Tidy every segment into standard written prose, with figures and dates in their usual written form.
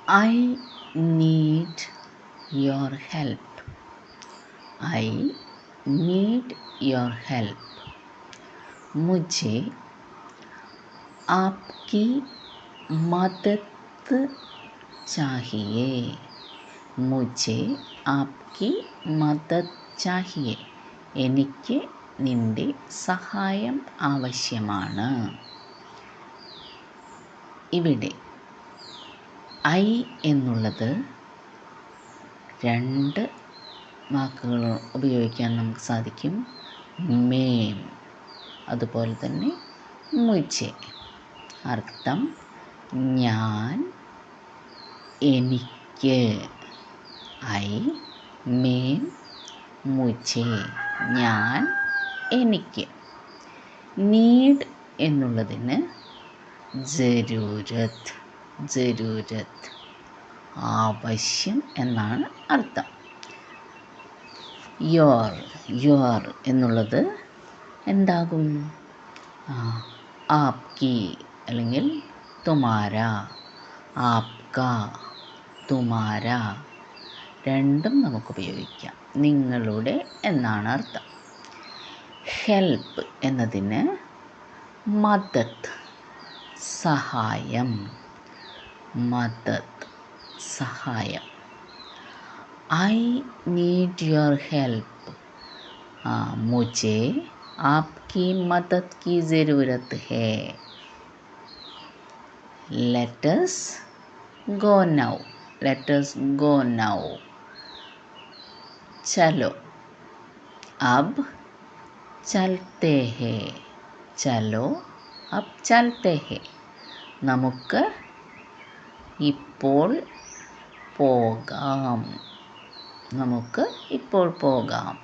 I need your help. I need your help. मुझे आपकी मदद चाहिए. മുझे ആപ്കി മദത് ചാഹിയെ. എനിക്ക് നിൻ്റെ സഹായം ആവശ്യമാണ്. ഇവിടെ ഐ എന്നുള്ളത് രണ്ട് വാക്കുകൾ ഉപയോഗിക്കാൻ നമുക്ക് സാധിക്കും. മേം, അതുപോലെ തന്നെ മുझे. അർത്ഥം ഞാൻ, എനിക്ക്. ഐ, മേം, മുझे, ഞാൻ, എനിക്ക്. നീഡ് എന്നുള്ളതിന് ജരൂരത്ത്, ജരൂരത്ത്, ആവശ്യം എന്നാണ് അർത്ഥം. യോർ എന്നുള്ളത് എന്താകും? ആപ്കി അല്ലെങ്കിൽ തുമാര, ആപ്ക, തുമാര, രണ്ടും നമുക്ക് ഉപയോഗിക്കാം. നിങ്ങളുടെ എന്നാണ് അർത്ഥം. ഹെൽപ്പ് എന്നതിന് മദത്, സഹായം, മദത്, സഹായം. I need your help. മുझे आपकी मदद की ज़रूरत है. Let us go now. Let us go now. चलो अब चलते हैं. चलो अब चलते हैं. നമുക്ക് ഇപ്പോൾ പോകാം. നമുക്ക് ഇപ്പോൾ പോകാം.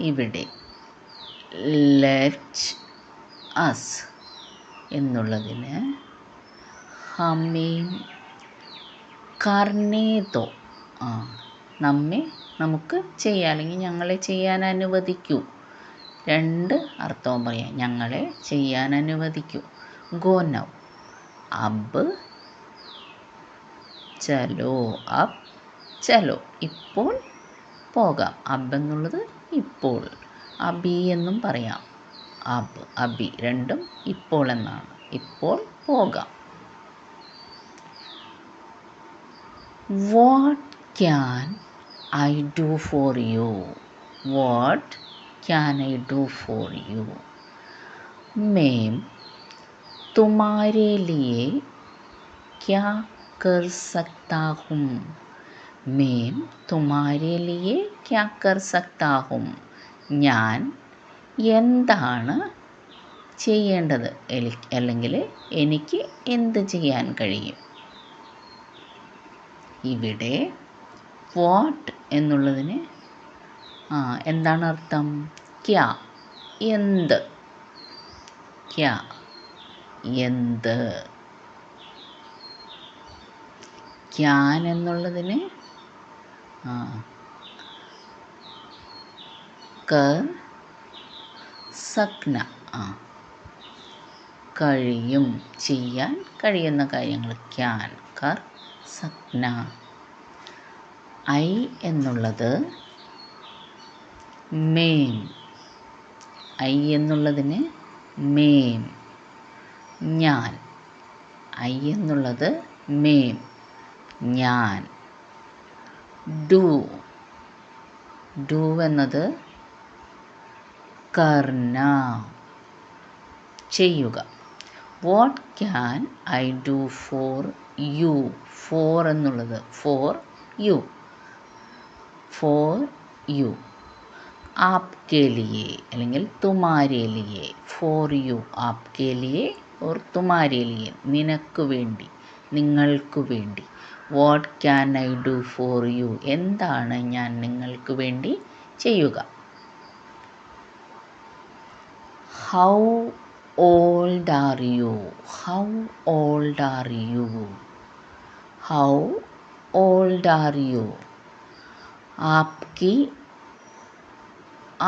ഇവിടെ ലെറ്റ് അസ് എന്നുള്ളതിന് ഹമേം കർണേ ദോ. നമുക്ക് ചെയ്യാം, അല്ലെങ്കിൽ ഞങ്ങളെ ചെയ്യാൻ അനുവദിക്കൂ. രണ്ട് അർത്ഥവും പറയാം. ഞങ്ങളെ ചെയ്യാൻ അനുവദിക്കൂ. Go now. അബ് ചലോ. അബ് ചലോ, ഇപ്പോൾ പോകാം. അബ് എന്നുള്ളത് ഇപ്പോൾ. അബി എന്നും പറയാം. അബ്, അബി രണ്ടും ഇപ്പോൾ എന്നാണ്. ഇപ്പോൾ പോകാം. What can I do for U. What can I do for U. मैं तुम्हारे लिए क्या कर सकता हूँ. मैं तुम्हारे लिए क्या कर सकता हूँ. ഞാൻ എന്താണ് ചെയ്യേണ്ടത്, അല്ലെങ്കിൽ എനിക്ക് എന്ത് ചെയ്യാൻ കഴിയും. ഇവിടെ വാട്ട് എന്നുള്ളതിന് എന്താണ് അർത്ഥം? ക്യാ, എന്ത്. ക്യാ, എന്ത്. ക്യാൻ എന്നുള്ളതിന് കർ സക്ന, കഴിയും, ചെയ്യാൻ കഴിയുന്ന കാര്യങ്ങൾ. ക്യാൻ, കർ സക്ന. ഐ എന്നുള്ളത് മേം. ഐ എന്നുള്ളതിന് മേം, ഞാൻ. ഐ എന്നുള്ളത് മേം, ഞാൻ. ഡു, ഡു എന്നത് കർന, ചെയ്യുക. What can I do for you. For എന്നുള്ളത് ഫോർ യു, ഫോർ യു. ആപ്കെ ലിയെ അല്ലെങ്കിൽ തുമാരെ ലിയെ. ഫോർ യു, ആപ്കെ ലിയെ ഓർ തുമാരെ ലിയെ, നിനക്ക് വേണ്ടി, നിങ്ങൾക്ക് വേണ്ടി. What can I do for you, എന്താണ് ഞാൻ നിങ്ങൾക്ക് വേണ്ടി ചെയ്യുക. How old are you. How old are you. How old are you. ആപ്കി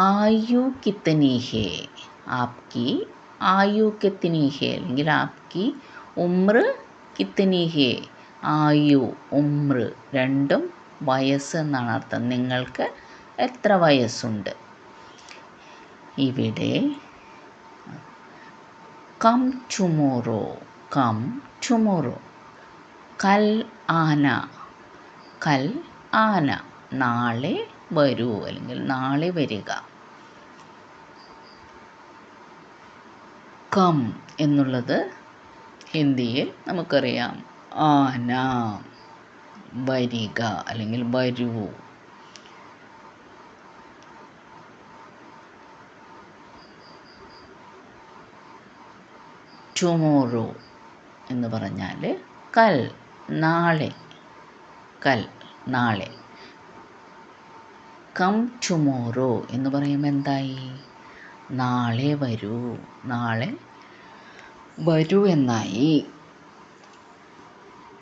ആയു കിത്തനി ഹേ. ആപ്കി ആയു കിത്തനി ഹേ അല്ലെങ്കിൽ ആപ്കി ഉമ്ര കിത്തനി ഹേ, ആയു, ഉമ്ര രണ്ടും വയസ്സ് എന്നാണ് അർത്ഥം. നിങ്ങൾക്ക് എത്ര വയസ്സുണ്ട്. ഇവിടെ കം ടുമോറോ, കം ടുമോറോ. കൽ ആന, കൽ ആന നാളെ വരൂ അല്ലെങ്കിൽ നാളെ വരിക. കം എന്നുള്ളത് ഹിന്ദിയിൽ നമുക്കറിയാം ആന, വരിക അല്ലെങ്കിൽ വരൂ. ടുമോറോ എന്ന് പറഞ്ഞാൽ കൽ നാളെ, കൽ നാളെ. കം ടുമോറോ എന്ന് പറയുമ്പോൾ എന്തായി? നാളെ വരൂ, നാളെ വരൂ എന്നായി.